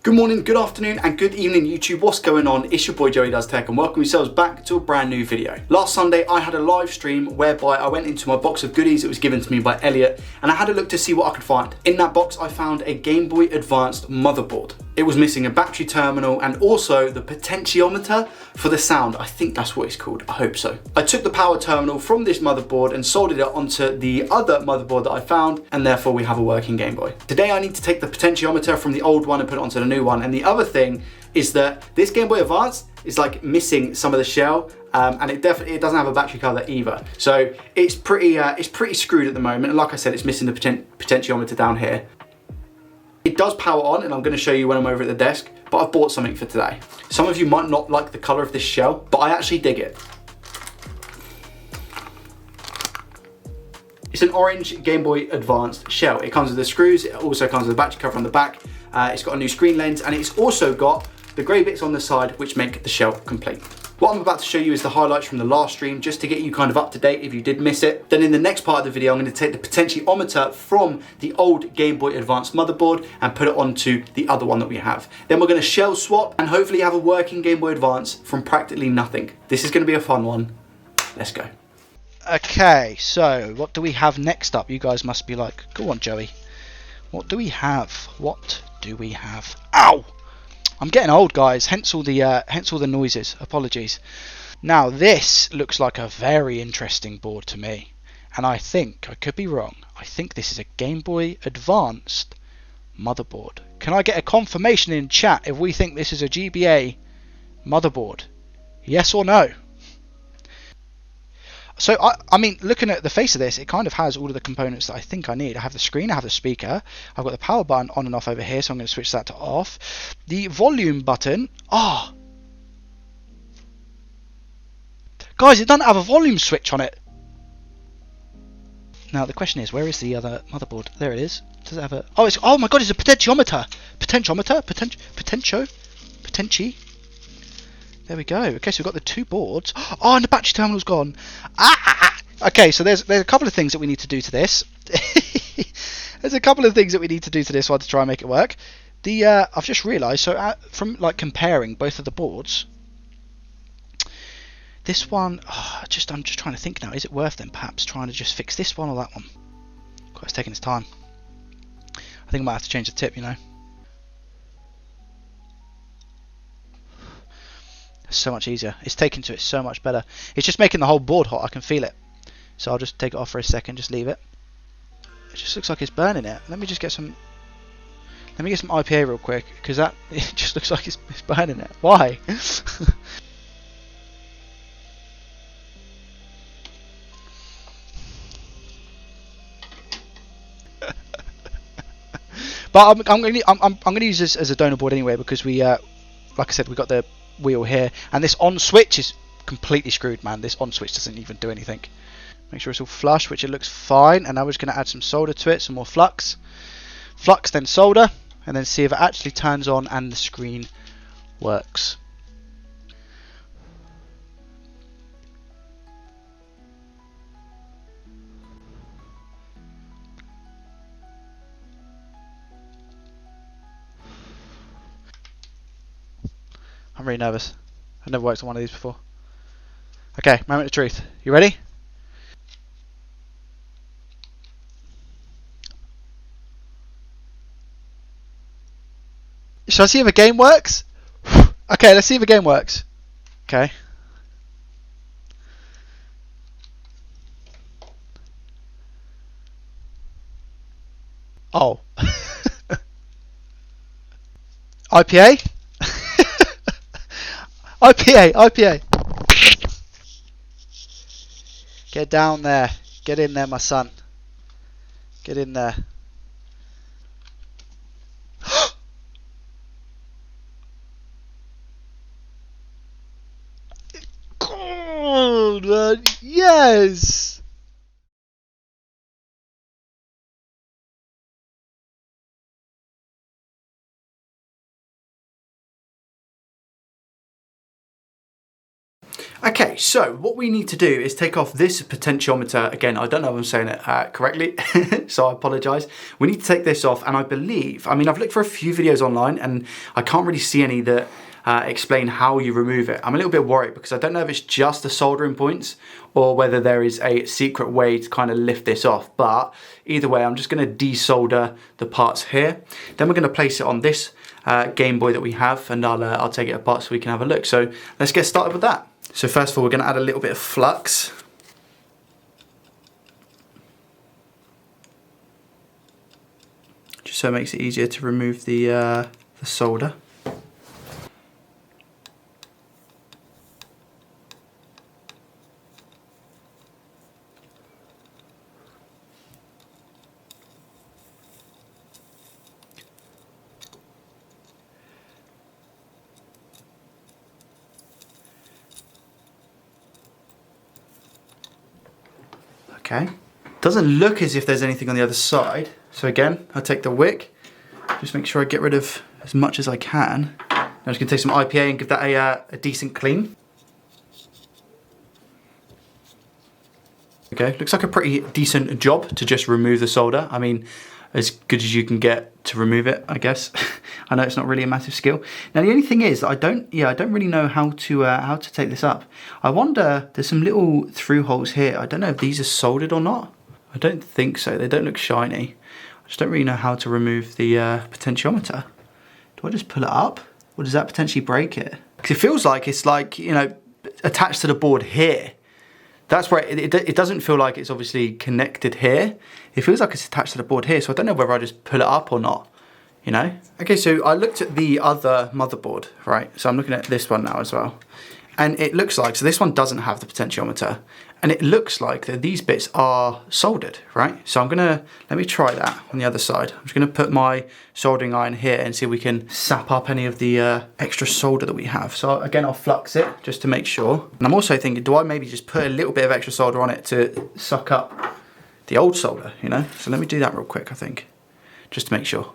Good morning, good afternoon and good evening YouTube. What's going on? It's your boy Joey Does Tech and welcome yourselves back to a brand new video. Last Sunday I had a live stream whereby I went into my box of goodies that was given to me by Elliot and I had a look to see what I could find. In that box I found a Gameboy Advance motherboard. It was missing a battery terminal and also the potentiometer for the sound. I think that's what it's called, I hope so. I took the power terminal from this motherboard and soldered it onto the other motherboard that I found and therefore we have a working Game Boy. Today I need to take the potentiometer from the old one and put it onto the new one, and the other thing is that this Game Boy Advance is like missing some of the shell and it doesn't have a battery cover either. So it's pretty screwed at the moment, and like I said, it's missing the potentiometer down here. It does power on and I'm going to show you when I'm over at the desk, but I've bought something for today. Some of you might not like the color of this shell, but I actually dig it. It's an orange Game Boy Advance shell. It comes with the screws, it also comes with a battery cover on the back, it's got a new screen lens, and it's also got the grey bits on the side which make the shell complete. What I'm about to show you is the highlights from the last stream, just to get you kind of up to date if you did miss it. Then in the next part of the video, I'm going to take the potentiometer from the old Game Boy Advance motherboard and put it onto the other one that we have. Then we're going to shell swap and hopefully have a working Game Boy Advance from practically nothing. This is going to be a fun one. Let's go. Okay, so what do we have next up? You guys must be like, go on Joey. What do we have? What do we have? Ow! I'm getting old, guys, hence all the noises. Apologies. Now this looks like a very interesting board to me, and I think, I could be wrong, I think this is a Game Boy Advanced motherboard. Can I get a confirmation in chat if we think this is a GBA motherboard? Yes or no? So, I mean, looking at the face of this, it kind of has all of the components that I think I need. I have the screen, I have the speaker, I've got the power button on and off over here, so I'm going to switch that to off. The volume button, guys, it doesn't have a volume switch on it. Now, the question is, where is the other motherboard? There it is. Does it have a... Oh my god, it's a potentiometer. Potenti. There we go. Okay, so we've got the two boards. Oh, and the battery terminal's gone. Okay, so there's a couple of things that we need to do to this. There's a couple of things that we need to do to this one to try and make it work. I've just realised, so from like comparing both of the boards, this one, I'm just trying to think now. Is it worth then perhaps trying to just fix this one or that one? God, it's taking its time. I think I might have to change the tip, you know. So much easier. It's taken to it so much better. It's just making the whole board hot. I can feel it. So I'll just take it off for a second. Just leave it. It just looks like it's burning it. Let me get some IPA real quick, because it just looks like it's burning it. Why? But I'm going to use this as a donor board anyway, because we like I said, we got the wheel here, and this on switch is completely screwed, man. This on switch doesn't even do anything. Make sure it's all flush, which it looks fine, and now we're just going to add some solder to it, some more flux, then solder, and then see if it actually turns on and the screen works. I'm really nervous. I've never worked on one of these before. Okay, moment of truth. You ready? Shall I see if a game works? Okay, let's see if a game works. Okay. Oh. IPA? IPA. Get down there. Get in there, my son. Get in there. God, man. Yes. Okay, so what we need to do is take off this potentiometer. Again, I don't know if I'm saying it correctly, so I apologise. We need to take this off, and I believe, I mean, I've looked for a few videos online, and I can't really see any that explain how you remove it. I'm a little bit worried because I don't know if it's just the soldering points or whether there is a secret way to kind of lift this off. But either way, I'm just going to desolder the parts here. Then we're going to place it on this Game Boy that we have, and I'll take it apart so we can have a look. So let's get started with that. So first of all, we're going to add a little bit of flux. Just so it makes it easier to remove the solder. Okay, doesn't look as if there's anything on the other side. So again, I'll take the wick, just make sure I get rid of as much as I can. I'm just gonna take some IPA and give that a decent clean. Okay, looks like a pretty decent job to just remove the solder. I mean, as good as you can get to remove it, I guess. I know it's not really a massive skill. Now the only thing is, I don't really know how to take this up. I wonder, there's some little through holes here. I don't know if these are soldered or not. I don't think so. They don't look shiny. I just don't really know how to remove the potentiometer. Do I just pull it up, or does that potentially break it? Because it feels like it's like, you know, attached to the board here. That's where it doesn't feel like it's obviously connected here. It feels like it's attached to the board here, so I don't know whether I just pull it up or not, you know? Okay, so I looked at the other motherboard, right? So I'm looking at this one now as well. And it looks like, so this one doesn't have the potentiometer, and it looks like that these bits are soldered, right? So let me try that on the other side. I'm just gonna put my soldering iron here and see if we can sap up any of the extra solder that we have. So again, I'll flux it just to make sure. And I'm also thinking, do I maybe just put a little bit of extra solder on it to suck up the old solder, you know? So let me do that real quick, I think, just to make sure.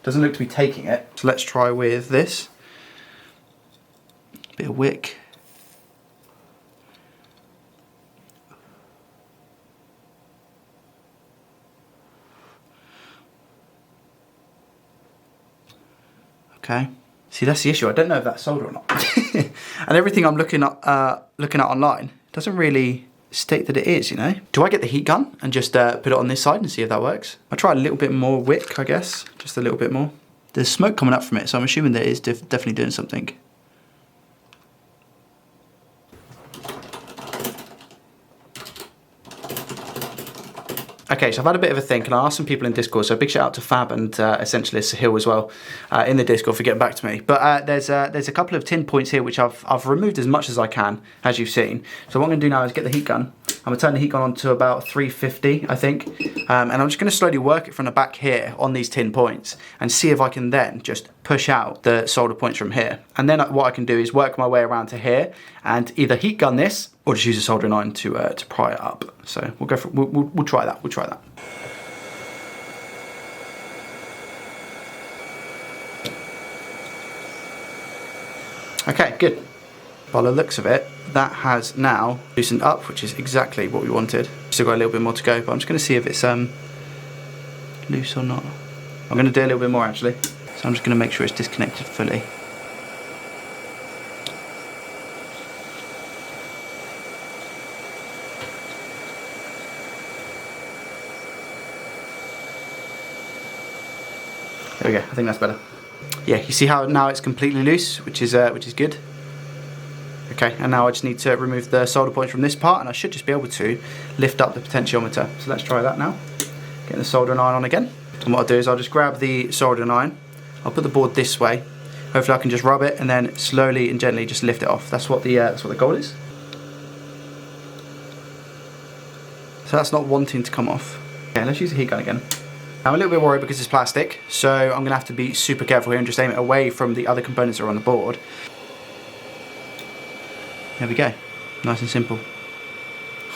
Doesn't look to be taking it, so let's try with this. Bit of wick. Okay. See, that's the issue. I don't know if that's solder or not. And everything I'm looking at online doesn't really state that it is, you know. Do I get the heat gun and just put it on this side and see if that works? I'll try a little bit more wick, I guess. Just a little bit more. There's smoke coming up from it, so I'm assuming that it is definitely doing something. Okay, so I've had a bit of a think, and I asked some people in Discord, so big shout out to Fab and Essentialist Hill as well in the Discord for getting back to me. But there's a couple of tin points here which I've removed as much as I can, as you've seen. So what I'm going to do now is get the heat gun. I'm going to turn the heat gun on to about 350, I think. And I'm just going to slowly work it from the back here on these tin points and see if I can then just push out the solder points from here. And then what I can do is work my way around to here and either heat gun this or just use a soldering iron to pry it up. So we'll go for we'll try that. We'll try that. Okay, good. By the looks of it, that has now loosened up, which is exactly what we wanted. Still got a little bit more to go, but I'm just going to see if it's loose or not. I'm going to do a little bit more actually. So I'm just going to make sure it's disconnected fully. There we go, I think that's better. Yeah, you see how now it's completely loose, which is good. Okay, and now I just need to remove the solder points from this part, and I should just be able to lift up the potentiometer. So let's try that now. Getting the soldering iron on again. And what I'll do is I'll just grab the soldering iron, I'll put the board this way. Hopefully I can just rub it and then slowly and gently just lift it off. That's what the goal is. So that's not wanting to come off. Okay, let's use the heat gun again. I'm a little bit worried because it's plastic, so I'm going to have to be super careful here and just aim it away from the other components that are on the board. There we go. Nice and simple.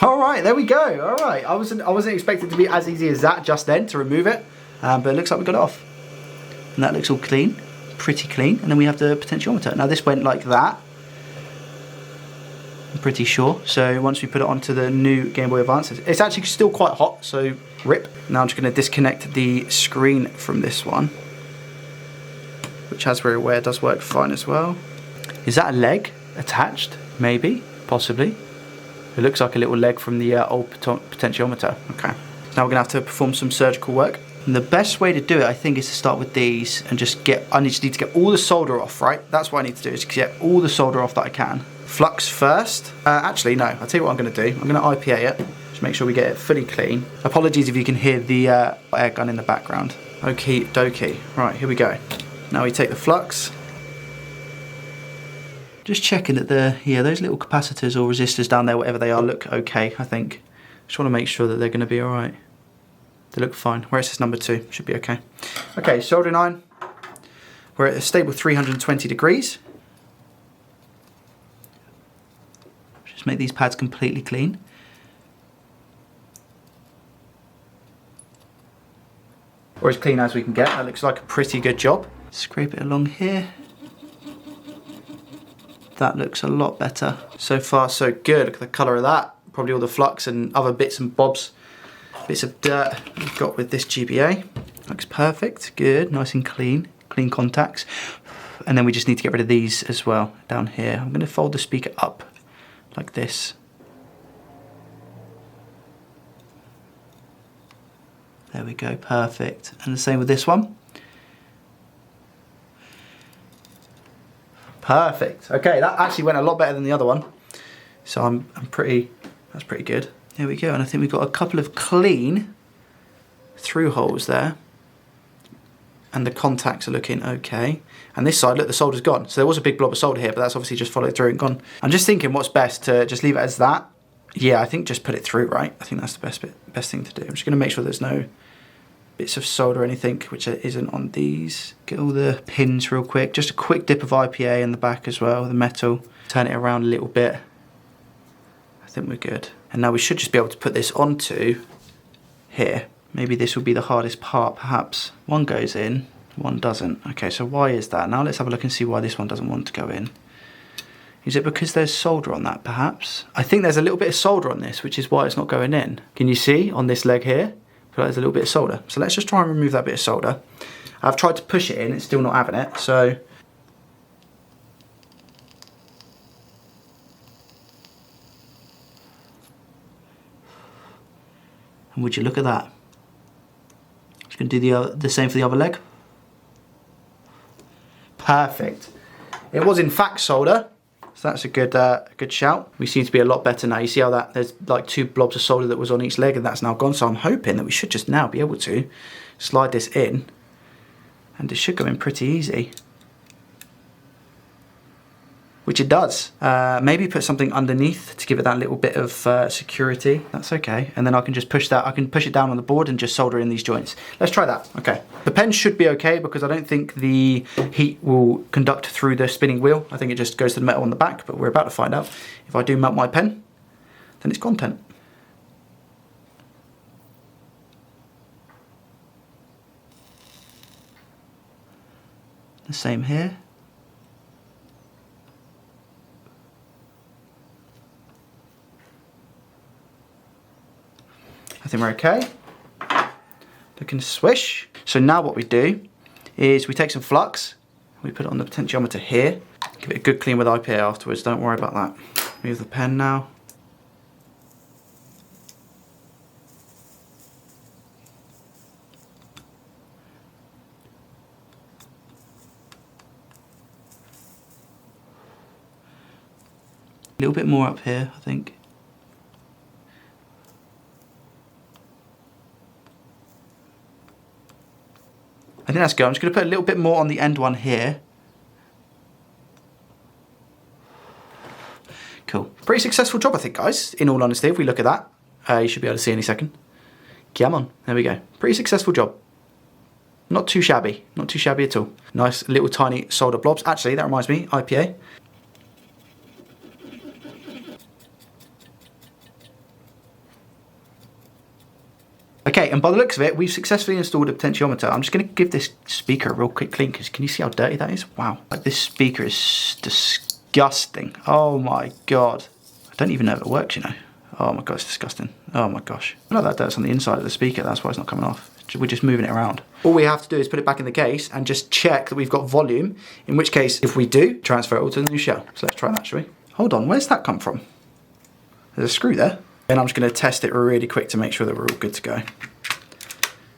All right, there we go. All right, I wasn't expecting it to be as easy as that just then to remove it, but it looks like we got it off. And that looks all clean, pretty clean. And then we have the potentiometer. Now this went like that, I'm pretty sure. So once we put it onto the new Game Boy Advance, it's actually still quite hot, so rip. Now I'm just going to disconnect the screen from this one, which, as we're aware, does work fine as well. Is that a leg attached? Maybe, possibly. It looks like a little leg from the old potentiometer. Okay. So now we're going to have to perform some surgical work. And the best way to do it, I think, is to start with these and just get, I just need to get all the solder off, right? That's what I need to do, is get all the solder off that I can. Flux first. Actually, no. I'll tell you what I'm going to do. I'm going to IPA it. Just make sure we get it fully clean. Apologies if you can hear the air gun in the background. Okie dokie. Right, here we go. Now we take the flux. Just checking that those little capacitors or resistors down there, whatever they are, look okay, I think. Just want to make sure that they're going to be alright. They look fine. Where it says number 2, should be okay. Okay, soldering iron. We're at a stable 320 degrees. Just make these pads completely clean. Or as clean as we can get. That looks like a pretty good job. Scrape it along here. That looks a lot better. So far, so good. Look at the colour of that. Probably all the flux and other bits and bobs, bits of dirt we've got with this GBA. Looks perfect. Good. Nice and clean. Clean contacts. And then we just need to get rid of these as well down here. I'm going to fold the speaker up like this. There we go. Perfect. And the same with this one. Perfect. Okay, that actually went a lot better than the other one. So that's pretty good. There we go. And I think we've got a couple of clean through holes there. And the contacts are looking okay. And this side, look, the solder's gone. So there was a big blob of solder here, but that's obviously just followed through and gone. I'm just thinking what's best, to just leave it as that. Yeah, I think just put it through, right? I think that's the best thing to do. I'm just gonna make sure there's no bits of solder or anything which isn't on these. Get all the pins real quick. Just a quick dip of IPA in the back as well, the metal. Turn it around a little bit. I think we're good. And now we should just be able to put this onto here. Maybe this will be the hardest part, perhaps. One goes in, one doesn't. Okay, so why is that? Now let's have a look and see why this one doesn't want to go in. Is it because there's solder on that, perhaps? I think there's a little bit of solder on this, which is why it's not going in. Can you see on this leg here? There's a little bit of solder. So let's just try and remove that bit of solder. I've tried to push it in, it's still not having it, so. And would you look at that? Just gonna do the same for the other leg. Perfect. It was in fact solder, so that's a good shout. We seem to be a lot better now. You see how there's like 2 blobs of solder that was on each leg and that's now gone. So I'm hoping that we should just now be able to slide this in and it should go in pretty easy. Which it does. Maybe put something underneath to give it that little bit of security. That's okay. And then I can just push that. I can push it down on the board and just solder in these joints. Let's try that. Okay. The pen should be okay because I don't think the heat will conduct through the spinning wheel. I think it just goes to the metal on the back, but we're about to find out. If I do melt my pen, then it's content. The same here. I think we're okay. Looking swish. So now what we do is we take some flux, we put it on the potentiometer here, give it a good clean with IPA afterwards, don't worry about that. Move the pen now. A little bit more up here, I think. I think that's good. I'm just going to put a little bit more on the end one here. Cool. Pretty successful job, I think, guys. In all honesty, if we look at that, you should be able to see any second. Come on. There we go. Pretty successful job. Not too shabby. Not too shabby at all. Nice little tiny solder blobs. Actually, that reminds me, IPA. Okay, and by the looks of it, we've successfully installed a potentiometer. I'm just going to give this speaker a real quick clean, because can you see how dirty that is? Wow, like this speaker is disgusting. Oh my god. I don't even know if it works, you know. Oh my god, it's disgusting. Oh my gosh. I know that dirt's on the inside of the speaker, that's why it's not coming off. We're just moving it around. All we have to do is put it back in the case and just check that we've got volume, in which case, if we do, transfer it all to the new shell. So let's try that, shall we? Hold on, where's that come from? There's a screw there. And I'm just going to test it really quick to make sure that we're all good to go.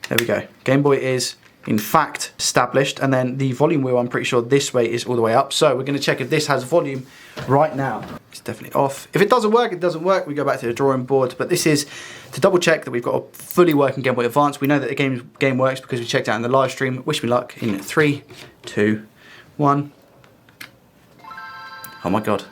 There we go. Game Boy is, in fact, established. And then the volume wheel, I'm pretty sure this way is all the way up. So we're going to check if this has volume right now. It's definitely off. If it doesn't work, it doesn't work. We go back to the drawing board. But this is to double check that we've got a fully working Game Boy Advance. We know that the game works because we checked it out in the live stream. Wish me luck in 3, 2, 1. Oh my god.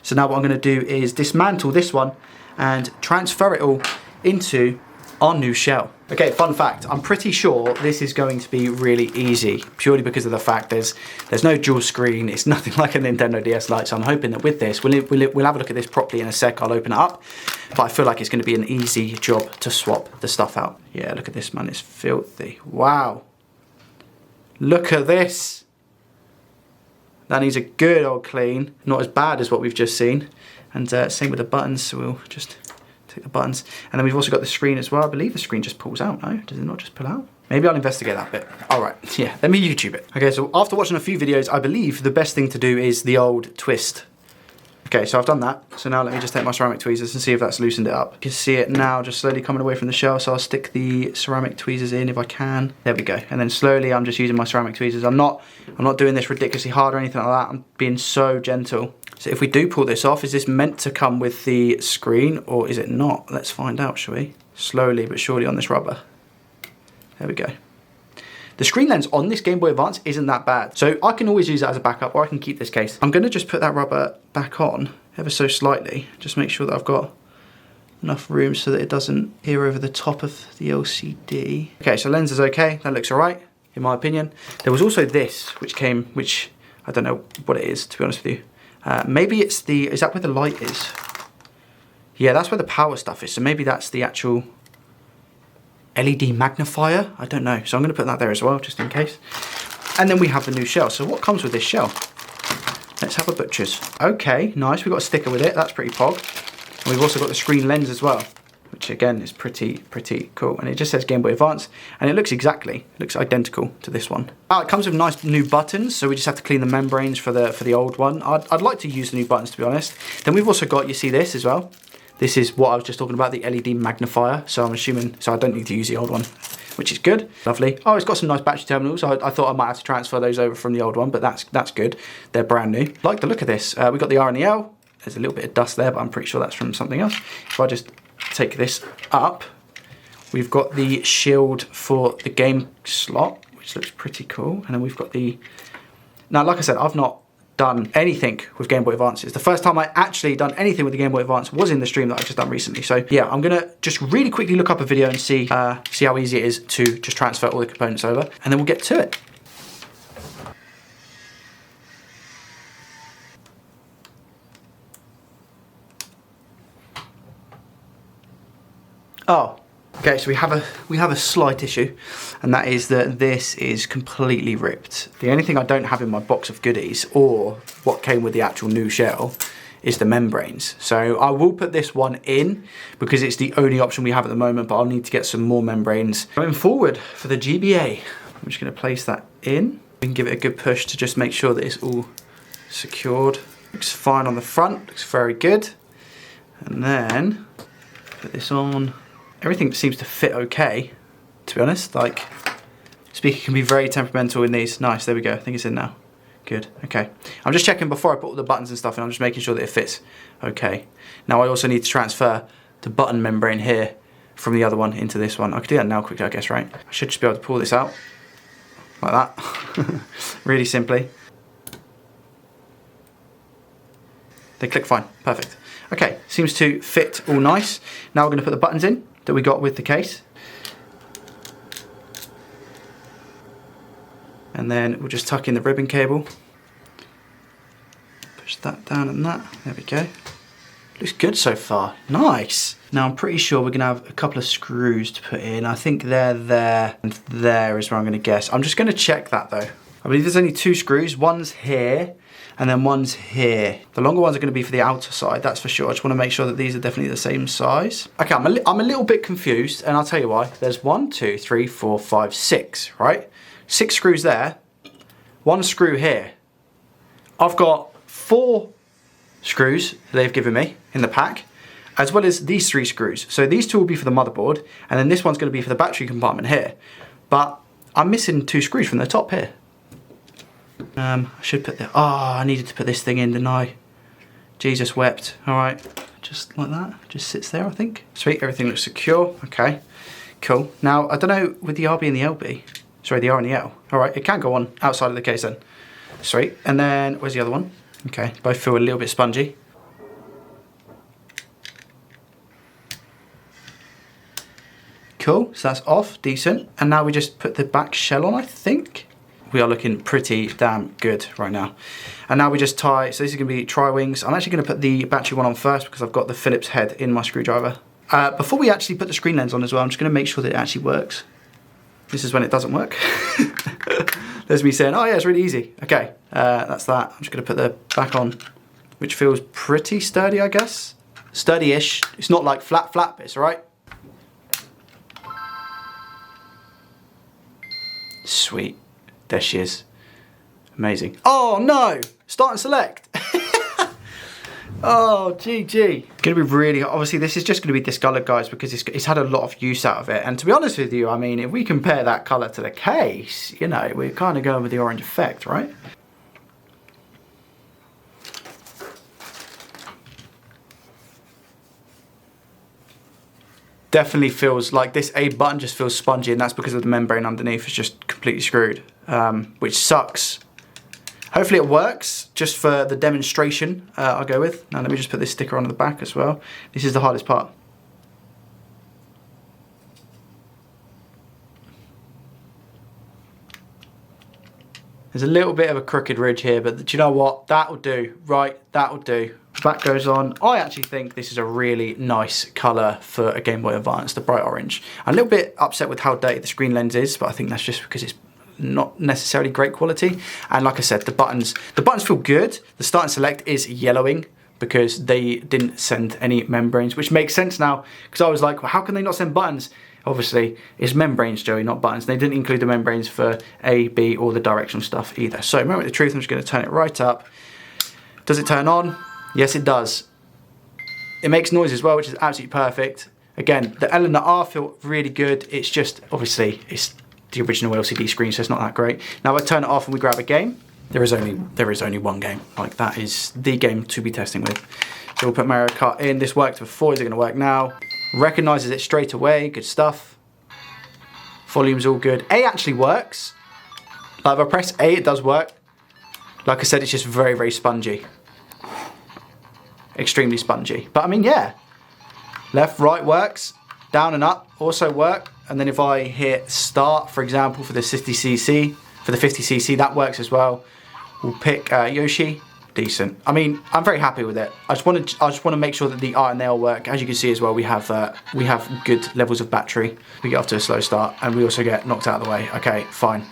So now what I'm going to do is dismantle this one and transfer it all into our new shell. Okay, fun fact, I'm pretty sure this is going to be really easy, purely because of the fact there's no dual screen, it's nothing like a Nintendo DS Lite, so I'm hoping that with this, we'll have a look at this properly in a sec, I'll open it up, but I feel like it's going to be an easy job to swap the stuff out. Yeah, look at this, man, it's filthy. Wow. Look at this. That needs a good old clean, not as bad as what we've just seen. And same with the buttons, so we'll just take the buttons. And then we've also got the screen as well. I believe the screen just pulls out, no? Does it not just pull out? Maybe I'll investigate that bit. All right, yeah, let me YouTube it. Okay, so after watching a few videos, I believe the best thing to do is the old twist. Okay, so I've done that. So now let me just take my ceramic tweezers and see if that's loosened it up. You can see it now just slowly coming away from the shell, so I'll stick the ceramic tweezers in if I can. There we go. And then slowly I'm just using my ceramic tweezers. I'm not doing this ridiculously hard or anything like that. I'm being so gentle. So if we do pull this off, is this meant to come with the screen or is it not? Let's find out, shall we? Slowly but surely on this rubber. There we go. The screen lens on this Game Boy Advance isn't that bad, so I can always use that as a backup, or I can keep this case. I'm going to just put that rubber back on ever so slightly, just make sure that I've got enough room so that it doesn't adhere over the top of the LCD. Okay, so lens is okay, that looks alright, in my opinion. There was also this, which I don't know what it is, to be honest with you. Maybe it's is that where the light is? Yeah, that's where the power stuff is, so maybe that's the actual LED magnifier, I don't know. So I'm going to put that there as well, just in case. And then we have the new shell. So what comes with this shell? Let's have a butcher's. Okay, nice. We've got a sticker with it. That's pretty pog. And we've also got the screen lens as well, which again is pretty cool. And it just says Game Boy Advance, and it looks identical to this one. It comes with nice new buttons, so we just have to clean the membranes for the old one. I'd like to use the new buttons, to be honest. Then we've also got, you see this as well. This is what I was just talking about, the LED magnifier. So I'm assuming, so I don't need to use the old one, which is good. Lovely. Oh, it's got some nice battery terminals. I thought I might have to transfer those over from the old one, but that's good. They're brand new. Like the look of this. We've got the R and the L. There's a little bit of dust there, but I'm pretty sure that's from something else. If I just take this up, we've got the shield for the game slot, which looks pretty cool. And then we've got now, like I said, I've not done anything with Game Boy Advances. The first time I actually done anything with the Game Boy Advance was in the stream that I've just done recently. So yeah, I'm gonna just really quickly look up a video and see how easy it is to just transfer all the components over, and then we'll get to it. Oh, okay, so we have a slight issue, and that is that this is completely ripped. The only thing I don't have in my box of goodies, or what came with the actual new shell, is the membranes. So I will put this one in because it's the only option we have at the moment, but I'll need to get some more membranes. Going forward for the GBA, I'm just going to place that in. We can give it a good push to just make sure that it's all secured. Looks fine on the front, looks very good. And then put this on. Everything seems to fit okay, to be honest. Like, speaker can be very temperamental in these. Nice, there we go. I think it's in now. Good, okay. I'm just checking before I put all the buttons and stuff in. I'm just making sure that it fits okay. Now I also need to transfer the button membrane here from the other one into this one. I could do that now quickly, I guess, right? I should just be able to pull this out like that. Really simply. They click fine, perfect. Okay, seems to fit all nice. Now we're going to put the buttons in that we got with the case. And then we'll just tuck in the ribbon cable. Push that down and that. There we go. Looks good so far. Nice. Now I'm pretty sure we're gonna have a couple of screws to put in. I think they're there and there is where I'm gonna guess. I'm just gonna check that though. I believe there's only 2 screws. One's here and then one's here. The longer ones are gonna be for the outer side, that's for sure. I just wanna make sure that these are definitely the same size. Okay, I'm a little bit confused and I'll tell you why. There's 1, 2, 3, 4, 5, 6, right? 6 screws there, 1 screw here. I've got 4 screws they've given me in the pack, as well as these 3 screws. So these 2 will be for the motherboard, and then this one's going to be for the battery compartment here. But I'm missing 2 screws from the top here. I should put the, I needed to put this thing in, didn't I? Jesus wept. All right, just like that, just sits there, I think. Sweet, everything looks secure. Okay, cool. Now, I don't know with the RB and the LB, sorry, the R and the L. All right, it can go on outside of the case then. Sweet, and then where's the other one? Okay, both feel a little bit spongy. Cool, so that's off, decent. And now we just put the back shell on, I think. We are looking pretty damn good right now. And now we just tie, so this is gonna be tri-wings. I'm actually gonna put the battery one on first because I've got the Phillips head in my screwdriver. Before we actually put the screen lens on as well, I'm just gonna make sure that it actually works. This is when it doesn't work. There's me saying, oh yeah, it's really easy. Okay, that's that. I'm just gonna put the back on, which feels pretty sturdy, I guess. Sturdy-ish. It's not like flat bits, all right? Sweet, there she is. Amazing. Oh no, start and select. Oh, GG. Gonna be really, obviously this is just gonna be discolored, guys, because it's had a lot of use out of it. And to be honest with you, I mean, if we compare that color to the case, you know, we're kind of going with the orange effect, right? Definitely feels like this A button just feels spongy, and that's because of the membrane underneath is just completely screwed, which sucks. Hopefully it works, just for the demonstration I'll go with. Now let me just put this sticker on the back as well. This is the hardest part. There's a little bit of a crooked ridge here, but do you know what? That'll do, right? That'll do. Back goes on. I actually think this is a really nice colour for a Game Boy Advance, the bright orange. I'm a little bit upset with how dirty the screen lens is, but I think that's just because it's not necessarily great quality. And like I said, the buttons feel good. The start and select is yellowing because they didn't send any membranes, which makes sense now, because I was like, well, how can they not send buttons? Obviously, it's membranes, Joey, not buttons. They didn't include the membranes for A, B, or the directional stuff either. So, moment of the truth, I'm just going to turn it right up. Does it turn on? Yes, it does. It makes noise as well, which is absolutely perfect. Again, the L and the R feel really good. It's just, obviously, it's the original LCD screen, so it's not that great. Now, I turn it off and we grab a game. There is only one game. Like, that is the game to be testing with. So we'll put Mario Kart in. This worked before. Is it going to work now? Recognizes it straight away. Good stuff. Volume's all good. A actually works. Like, if I press A, it does work. Like I said, it's just very, very spongy. Extremely spongy. But I mean, yeah. Left, right works. Down and up also work. And then if I hit start, for example, for the 50cc, that works as well. We'll pick Yoshi. Decent. I mean, I'm very happy with it. I just want to make sure that the R and the L work. As you can see as well, we have good levels of battery. We get off to a slow start, and we also get knocked out of the way. Okay, fine.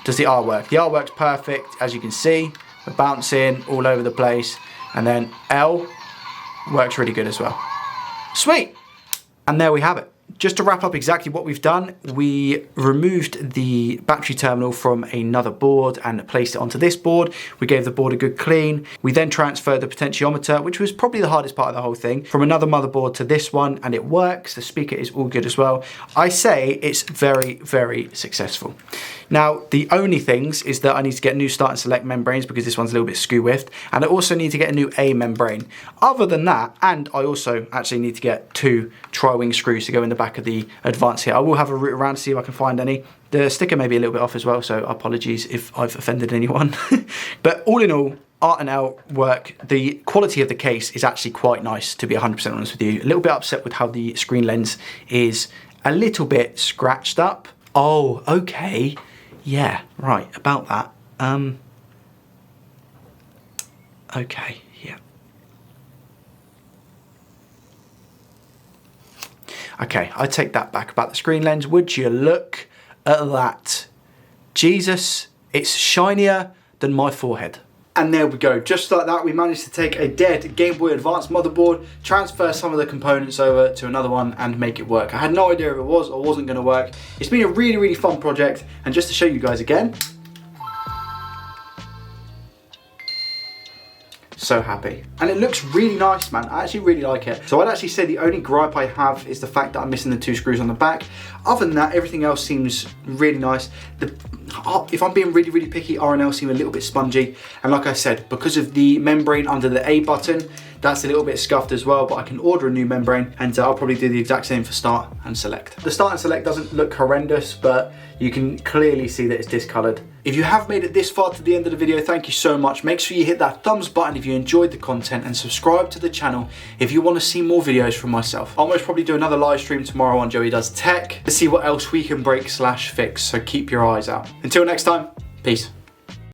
Does the R work? The R works perfect, as you can see. We're bouncing all over the place, and then L works really good as well. Sweet. And there we have it. Just to wrap up exactly what we've done, we removed the battery terminal from another board and placed it onto this board. We gave the board a good clean. We then transferred the potentiometer, which was probably the hardest part of the whole thing, from another motherboard to this one, and it works. The speaker is all good as well. I say it's very, very successful. Now, the only things is that I need to get new start and select membranes because this one's a little bit skew-whiffed, and I also need to get a new A membrane. Other than that, and I also actually need to get 2 tri-wing screws to go in the back of the Advance here. I will have a route around to see if I can find any. The sticker may be a little bit off as well, so apologies if I've offended anyone. But all in all, R and L work. The quality of the case is actually quite nice, to be 100% honest with you. A little bit upset with how the screen lens is a little bit scratched up. Oh, okay. Yeah, right, about that. Okay, yeah. Okay, I take that back about the screen lens. Would you look at that? Jesus, it's shinier than my forehead. And there we go, just like that we managed to take a dead Game Boy Advance motherboard, transfer some of the components over to another one and make it work. I had no idea if it was or wasn't going to work. It's been a really, really fun project, and just to show you guys again, so happy. And it looks really nice, man. I actually really like it. So I'd actually say the only gripe I have is the fact that I'm missing the 2 screws on the back. Other than that, everything else seems really nice. If I'm being really, really picky, R&L seem a little bit spongy. And like I said, because of the membrane under the A button, that's a little bit scuffed as well, but I can order a new membrane, and I'll probably do the exact same for start and select. The start and select doesn't look horrendous, but you can clearly see that it's discolored. If you have made it this far to the end of the video, thank you so much. Make sure you hit that thumbs button if you enjoyed the content, and subscribe to the channel if you want to see more videos from myself. I'll most probably do another live stream tomorrow on Joey Does Tech to see what else we can break/fix, so keep your eyes out. Until next time, peace.